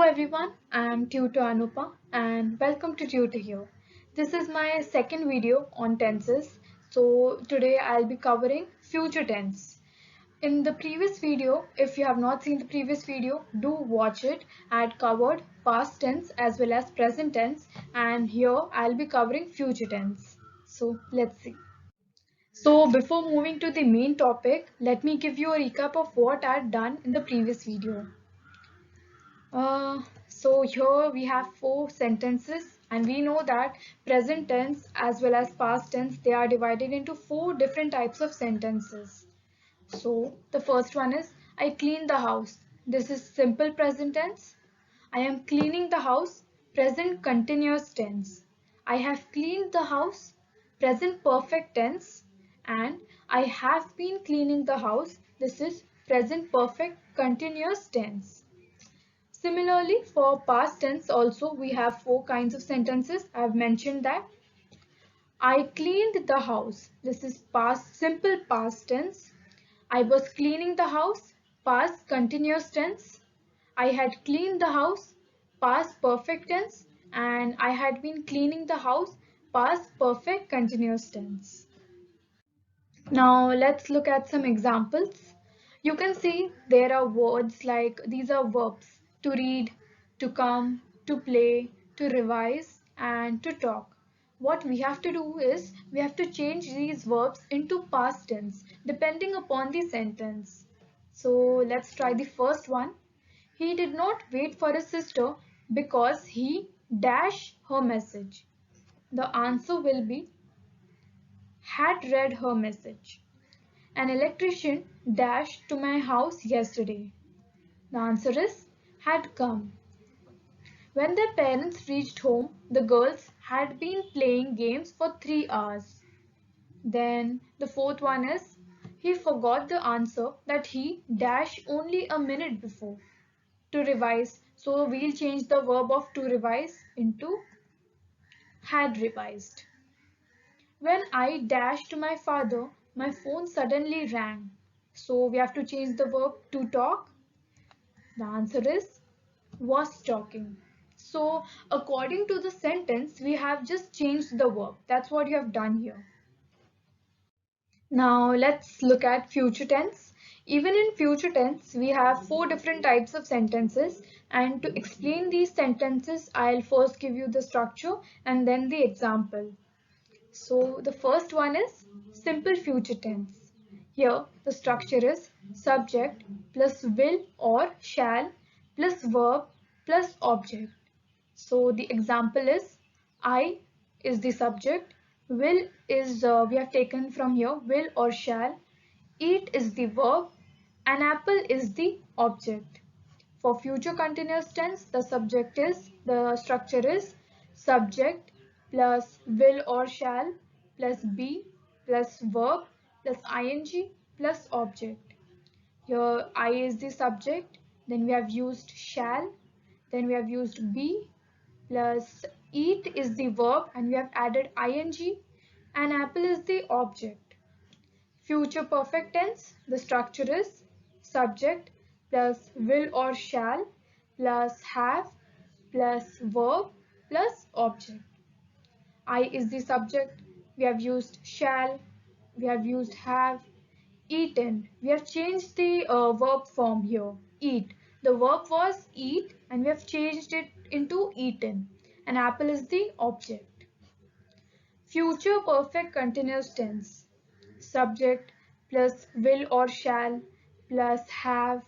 everyone, I am Tutor Anupa and welcome to Tutor Here. This is my second video on tenses. So today I'll be covering future tense. In the previous video, if you have not seen the previous video, do watch it. I had covered past tense as well as present tense, and here I'll be covering future tense. So let's see. So before moving to the main topic, let me give you a recap of what I had done in the previous video. So here we have four sentences, and we know that present tense as well as past tense, they are divided into four different types of sentences. So the first one is I clean the house. This is simple present tense. I am cleaning the house, present continuous tense. I have cleaned the house, present perfect tense. And I have been cleaning the house. This is present perfect continuous tense. Similarly, for past tense also we have four kinds of sentences. I have mentioned that. I cleaned the house. This is past simple past tense. I was cleaning the house, past continuous tense. I had cleaned the house, past perfect tense, and I had been cleaning the house, past perfect continuous tense. Now let's look at some examples. You can see there are words like these are verbs: to read, to come, to play, to revise, and to talk. What we have to do is we have to change these verbs into past tense depending upon the sentence. So let's try the first one. He did not wait for his sister because he dash her message. The answer will be had read her message. An electrician dashed to my house yesterday. The answer is had come. When their parents reached home, the girls had been playing games for 3 hours. Then the fourth one is he forgot the answer that he dashed only a minute before. To revise, so we'll change the verb of to revise into had revised. When I dashed to my father, my phone suddenly rang. So we have to change the verb to talk. The answer is was talking. So according to the sentence, we have just changed the verb. That's what you have done here. Now let's look at future tense. Even in future tense, we have four different types of sentences. And to explain these sentences, I'll first give you the structure and then the example. So the first one is simple future tense. Here the structure is subject plus will or shall plus verb plus object. So the example is I is the subject, will is we have taken from here will or shall, eat is the verb, an apple is the object. For future continuous tense, the structure is subject plus will or shall plus be plus verb plus ing plus object. Here I is the subject, then we have used shall, then we have used be plus eat is the verb and we have added ing, and apple is the object. Future perfect tense, the structure is subject plus will or shall plus have plus verb plus object. I is the subject, we have used shall, we have used have, eaten. We have changed the verb form here, eat. The verb was eat and we have changed it into eaten. An apple is the object. Future perfect continuous tense. Subject plus will or shall plus have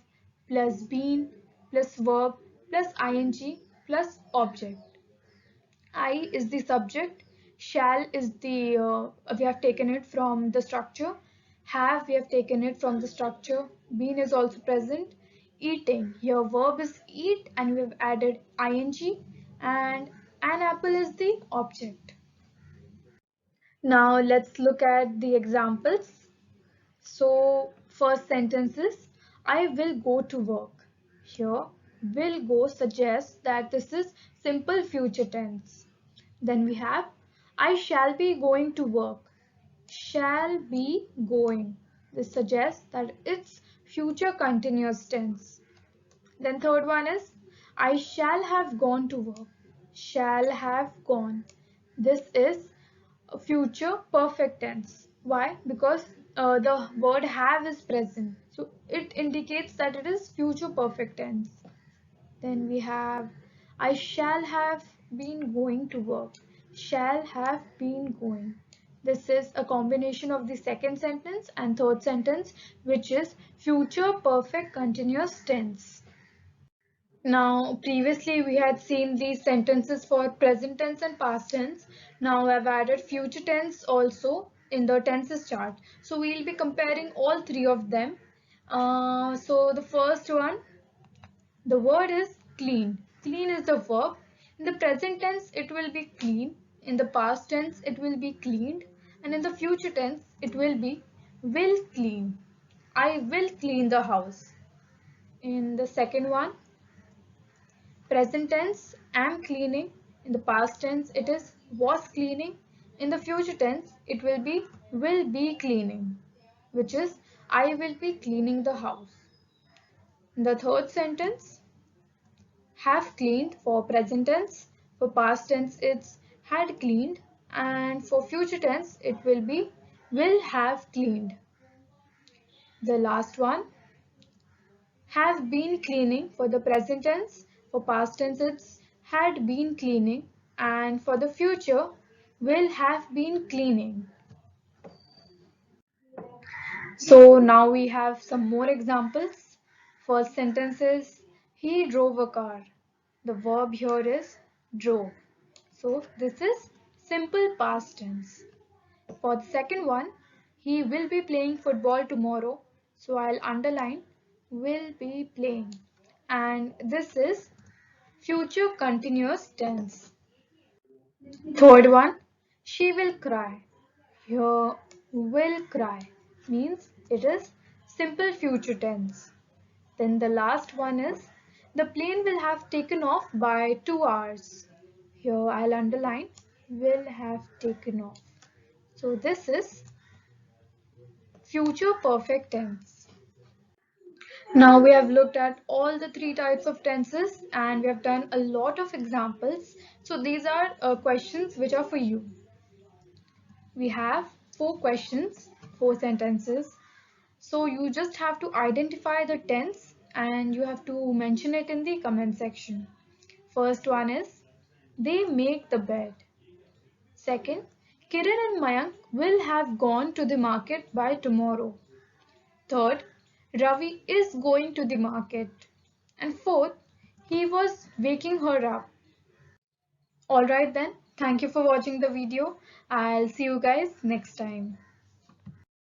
plus been plus verb plus ing plus object. I is the subject, shall is the we have taken it from the structure, have we have taken it from the structure, been is also present, eating, here verb is eat and we have added ing, and an apple is the object. Now let's look at the examples. So first sentence is I will go to work. Here will go suggests that this is simple future tense. Then we have I shall be going to work. Shall be going. This suggests that it's future continuous tense. Then third one is I shall have gone to work. Shall have gone. This is a future perfect tense. Why? Because the word have is present. So it indicates that it is future perfect tense. Then we have I shall have been going to work. Shall have been going. This is a combination of the second sentence and third sentence, which is future perfect continuous tense. Now, previously we had seen these sentences for present tense and past tense. Now I've added future tense also in the tenses chart. So we'll be comparing all three of them. So the first one, the word is clean. Clean is the verb. In the present tense, it will be clean. In the past tense, it will be cleaned. And in the future tense, it will clean. I will clean the house. In the second one, present tense, am cleaning. In the past tense, it is was cleaning. In the future tense, it will be cleaning, which is I will be cleaning the house. In the third sentence, have cleaned for present tense. For past tense, it's had cleaned. And for future tense, it will have cleaned. The last one, have been cleaning for the present tense. For past tense, it's had been cleaning. And for the future, will have been cleaning. So now we have some more examples. First sentence is, he drove a car. The verb here is drove. So this is simple past tense. For the second one, he will be playing football tomorrow. So I'll underline will be playing. And this is future continuous tense. Third one, she will cry. Here, will cry means it is simple future tense. Then the last one is, the plane will have taken off by 2 hours. Here I'll underline will have taken off. So this is future perfect tense. Now we have looked at all the three types of tenses and we have done a lot of examples. So these are questions which are for you. We have 4 questions, 4 sentences. So you just have to identify the tense and you have to mention it in the comment section. First one is, they make the bed. Second, Kiran and Mayank will have gone to the market by tomorrow. Third, Ravi is going to the market. And fourth, he was waking her up. Alright then, thank you for watching the video. I'll see you guys next time.